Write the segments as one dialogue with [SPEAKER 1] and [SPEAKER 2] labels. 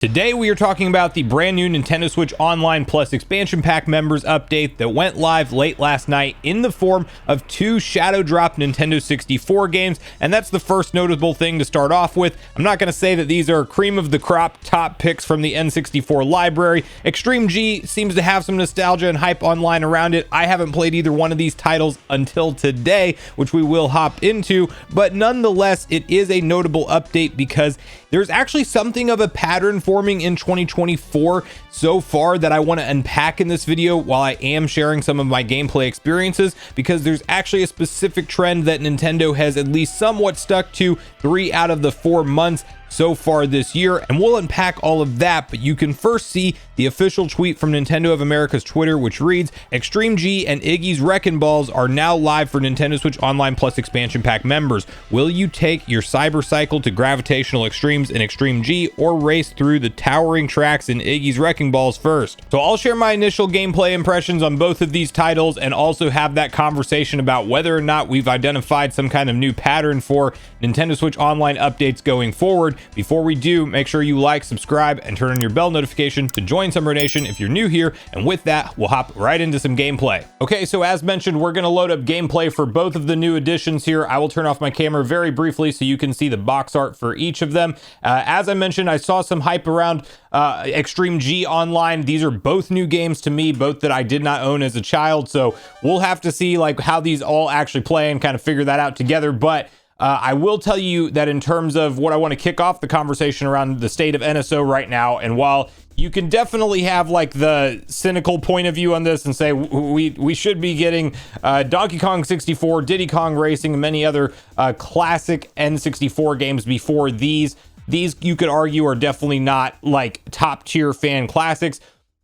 [SPEAKER 1] Today we are talking about the brand new Nintendo Switch Online Plus expansion pack members update that went live late last night in the form of 2 shadow drop Nintendo 64 games, and that's the first notable thing to start off with. I'm not going to say that these are cream of the crop top picks from the N64 library. Extreme G seems to have some nostalgia and hype online around it. I haven't played either one of these titles until today, which we will hop into, but nonetheless it is a notable update because there's actually something of a pattern forming in 2024 so far that I want to unpack in this video while I am sharing some of my gameplay experiences, because there's actually a specific trend that Nintendo has at least somewhat stuck to 3 out of the 4 months so far this year, and we'll unpack all of that. But you can first see the official tweet from Nintendo of America's Twitter, which reads, Extreme G and Iggy's Wrecking Balls are now live for Nintendo Switch Online Plus expansion pack members. Will you take your cyber cycle to gravitational extremes in Extreme G, or race through the towering tracks in Iggy's Wrecking Balls first? So I'll share my initial gameplay impressions on both of these titles and also have that conversation about whether or not we've identified some kind of new pattern for Nintendo Switch Online updates going forward. Before we do, make sure you like, subscribe, and turn on your bell notification to join Sunbro Nation if you're new here. And with that, we'll hop right into some gameplay. Okay, so as mentioned, we're going to load up gameplay for both of the new additions here. I will turn off my camera very briefly so you can see the box art for each of them. As I mentioned, I saw some hype around Extreme G Online. These are both new games to me, both that I did not own as a child. So we'll have to see like how these all actually play and kind of figure that out together. But I will tell you that in terms of what I want to kick off the conversation around the state of NSO right now, and while you can definitely have like the cynical point of view on this and say we should be getting Donkey Kong 64, Diddy Kong Racing, and many other classic N64 games before these you could argue are definitely not like top tier fan classics.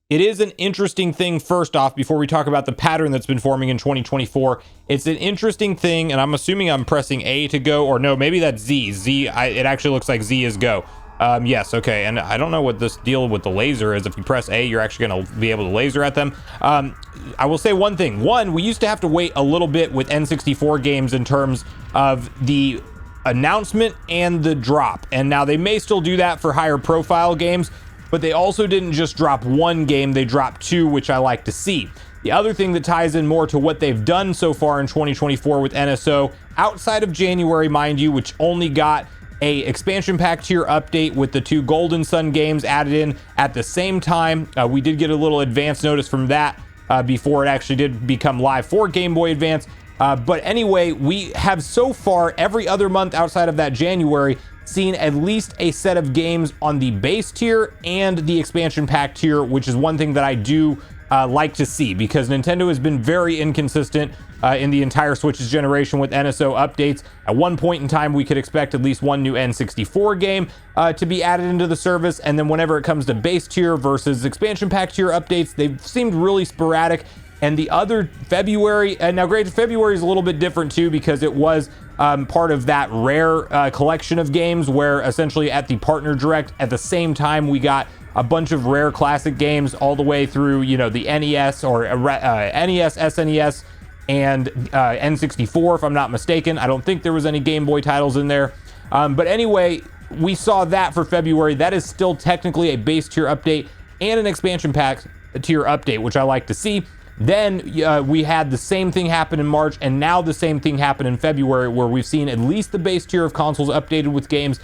[SPEAKER 1] It is an interesting thing, first off, before we talk about the pattern that's been forming in 2024. It's an interesting thing, and I'm assuming I'm pressing A to go, or no, maybe that's Z. It actually looks like Z is go. Yes, okay, and I don't know what this deal with the laser is. If you press A, you're actually going to be able to laser at them. I will say one thing. One, we used to have to wait a little bit with N64 games in terms of the announcement and the drop, and now they may still do that for higher profile games, but they also didn't just drop one game, they dropped 2, which I like to see. The other thing that ties in more to what they've done so far in 2024 with NSO, outside of January, mind you, which only got a expansion pack tier update with the 2 Golden Sun games added in at the same time. We did get a little advance notice from that before it actually did become live for Game Boy Advance. But anyway, we have so far every other month outside of that January seen at least a set of games on the base tier and the expansion pack tier, which is one thing that I do like to see, because Nintendo has been very inconsistent in the entire Switch's generation with NSO updates. At one point in time, we could expect at least one new N64 game to be added into the service, and then whenever it comes to base tier versus expansion pack tier updates, they've seemed really sporadic. And the other February, and now granted, February is a little bit different too, because it was part of that rare collection of games where essentially at the partner direct at the same time we got a bunch of rare classic games all the way through, you know, the NES or NES, SNES, and N64, if I'm not mistaken. I don't think there was any Game Boy titles in there. But anyway, we saw that for February. That is still technically a base tier update and an expansion pack tier update, which I like to see. Then we had the same thing happen in March, and now the same thing happen in February, where we've seen at least the base tier of consoles updated with games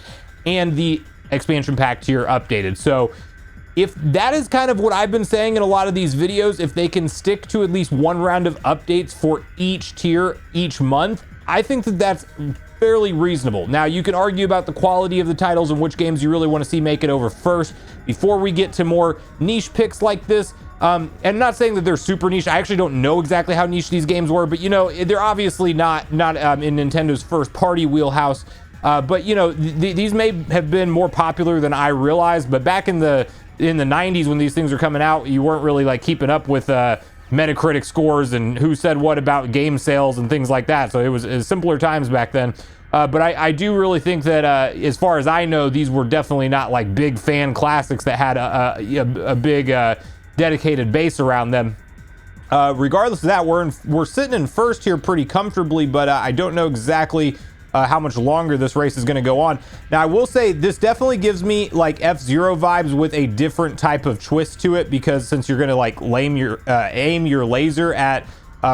[SPEAKER 1] and the expansion pack tier updated. So if that is kind of what I've been saying in a lot of these videos, if they can stick to at least one round of updates for each tier each month, I think that that's fairly reasonable. Now, you can argue about the quality of the titles and which games you really want to see make it over first before we get to more niche picks like this. And not saying that they're super niche. I actually don't know exactly how niche these games were, but you know, they're obviously not in Nintendo's first party wheelhouse. But you know, these may have been more popular than I realized. But back in the 90s, when these things were coming out, you weren't really like keeping up with Metacritic scores and who said what about game sales and things like that. So it was simpler times back then. But I do really think that as far as I know, these were definitely not like big fan classics that had a big dedicated base around them. Regardless of that, we're sitting in first here pretty comfortably, but I don't know exactly how much longer this race is going to go on. Now, I will say this definitely gives me like F-Zero vibes with a different type of twist to it, because since you're going to like aim your laser at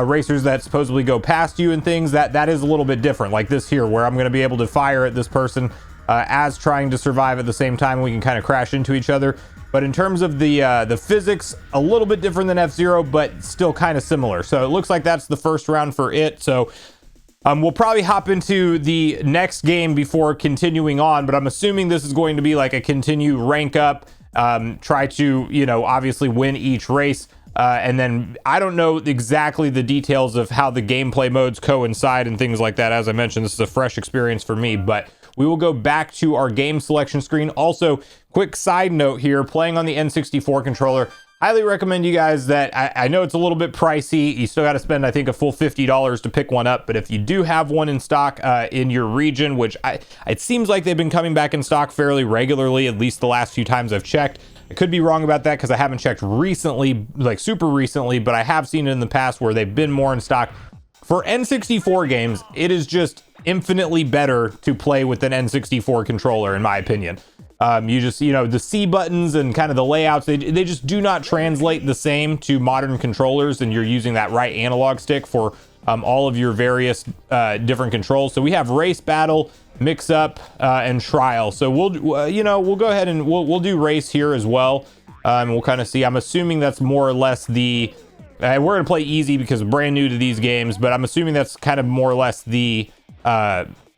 [SPEAKER 1] racers that supposedly go past you and things, that is a little bit different. Like this here, where I'm going to be able to fire at this person as trying to survive at the same time. We can kind of crash into each other. But in terms of the physics, a little bit different than F-Zero, but still kind of similar. So it looks like that's the first round for it. So we'll probably hop into the next game before continuing on, but I'm assuming this is going to be like a continue rank up, try to, you know, obviously win each race. And then I don't know exactly the details of how the gameplay modes coincide and things like that. As I mentioned, this is a fresh experience for me, but we will go back to our game selection screen. Also, quick side note here, playing on the N64 controller, highly recommend you guys that, I know it's a little bit pricey. You still got to spend, I think, a full $50 to pick one up. But if you do have one in stock in your region, which it seems like they've been coming back in stock fairly regularly, at least the last few times I've checked. I could be wrong about that because I haven't checked recently, like super recently, but I have seen it in the past where they've been more in stock. For N64 games, it is just infinitely better to play with an N64 controller, in my opinion. You just, you know, the C buttons and kind of the layouts, they just do not translate the same to modern controllers, and you're using that right analog stick for all of your various different controls. So we have race, battle, mix up, and trial. So we'll, you know, we'll go ahead and we'll do race here as well. We'll kind of see. I'm assuming that's more or less the, we're going to play easy because we're brand new to these games, but I'm assuming that's kind of more or less the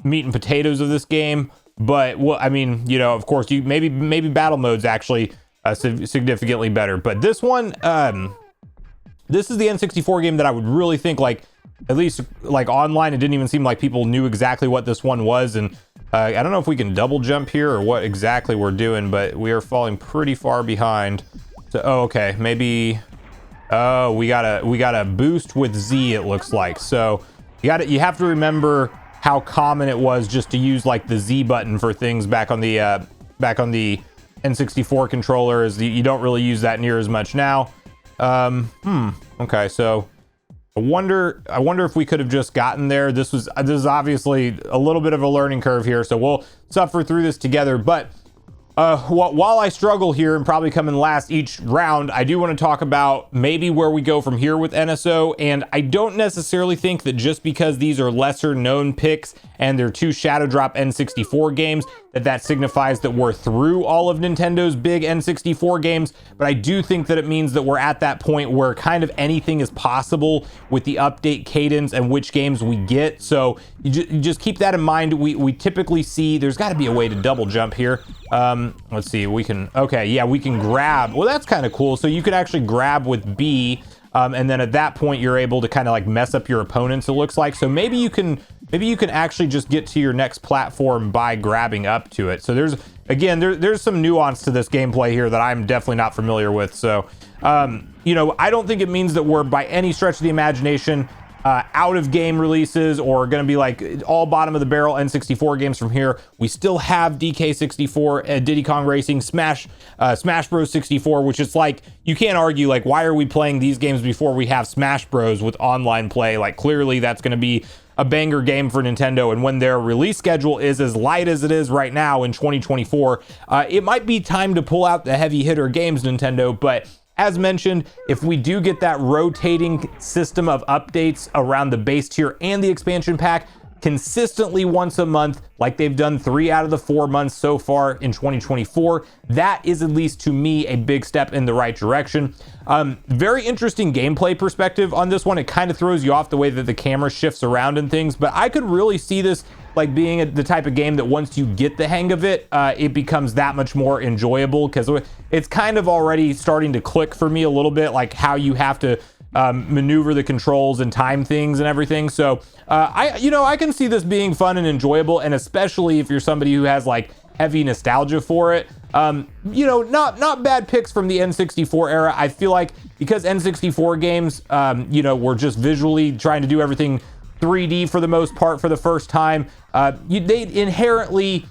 [SPEAKER 1] meat and potatoes of this game. But well, I mean, you know, of course, you maybe battle mode's actually significantly better. But this one, this is the N64 game that I would really think, like, at least like online, it didn't even seem like people knew exactly what this one was. And I don't know if we can double jump here or what exactly we're doing, but we are falling pretty far behind. So, oh, okay, maybe. Oh, we got a boost with Z, it looks like. So you have to remember how common it was just to use like the Z button for things back on the N64 controller. You don't really use that near as much now. Okay, so I wonder if we could have just gotten there. This is obviously a little bit of a learning curve here, so we'll suffer through this together. But while I struggle here and probably come in last each round, I do want to talk about maybe where we go from here with NSO. And I don't necessarily think that just because these are lesser known picks and they're two Shadow Drop N64 games, that signifies that we're through all of Nintendo's big N64 games. But I do think that it means that we're at that point where kind of anything is possible with the update cadence and which games we get. So you just keep that in mind. We typically see, there's got to be a way to double jump here. Let's see, we can, okay, yeah, we can grab. Well, that's kind of cool. So you could actually grab with B, and then at that point you're able to kind of like mess up your opponents, it looks like. So maybe you can actually just get to your next platform by grabbing up to it. So there's some nuance to this gameplay here that I'm definitely not familiar with. So you know, I don't think it means that we're by any stretch of the imagination out of game releases or going to be like all bottom of the barrel N64 games from here. We still have DK64, Diddy Kong Racing, Smash Bros 64, which is like, you can't argue, like, why are we playing these games before we have Smash Bros with online play? Like, clearly that's going to be a banger game for Nintendo, and when their release schedule is as light as it is right now in 2024, it might be time to pull out the heavy hitter games, Nintendo. But as mentioned, if we do get that rotating system of updates around the base tier and the expansion pack consistently once a month, like they've done 3 out of the 4 months so far in 2024, that is, at least to me, a big step in the right direction. Very interesting gameplay perspective on this one. It kind of throws you off the way that the camera shifts around and things, but I could really see this like being the type of game that once you get the hang of it, it becomes that much more enjoyable, because it's kind of already starting to click for me a little bit, like how you have to maneuver the controls and time things and everything. So I can see this being fun and enjoyable, and especially if you're somebody who has like heavy nostalgia for it. You know, not bad picks from the N64 era. I feel like because N64 games, you know, were just visually trying to do everything 3D for the most part for the first time, they inherently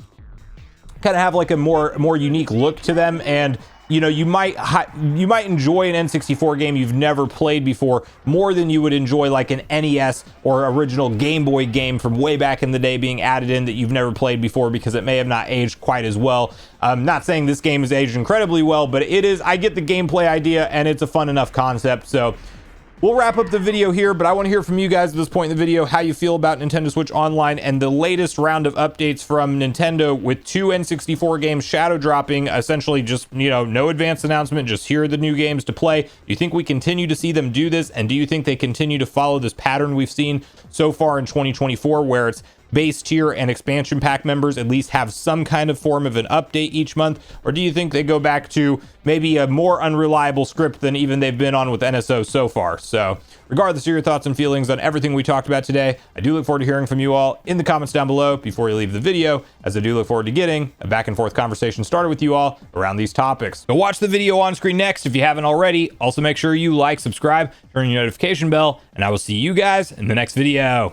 [SPEAKER 1] kind of have like a more unique look to them. And you know, you might enjoy an N64 game you've never played before more than you would enjoy like an NES or original Game Boy game from way back in the day being added in that you've never played before, because it may have not aged quite as well. I'm not saying this game has aged incredibly well, but it is, I get the gameplay idea and it's a fun enough concept. So we'll wrap up the video here, but I want to hear from you guys at this point in the video how you feel about Nintendo Switch Online and the latest round of updates from Nintendo with 2 N64 games shadow dropping, essentially just, you know, no advanced announcement, just here are the new games to play. Do you think we continue to see them do this? And do you think they continue to follow this pattern we've seen so far in 2024, where it's base tier and expansion pack members at least have some kind of form of an update each month? Or do you think they go back to maybe a more unreliable script than even they've been on with NSO so far? So regardless of your thoughts and feelings on everything we talked about today, I do look forward to hearing from you all in the comments down below before you leave the video, as I do look forward to getting a back and forth conversation started with you all around these topics. So watch the video on screen next if you haven't already. Also make sure you like, subscribe, turn your notification bell, and I will see you guys in the next video.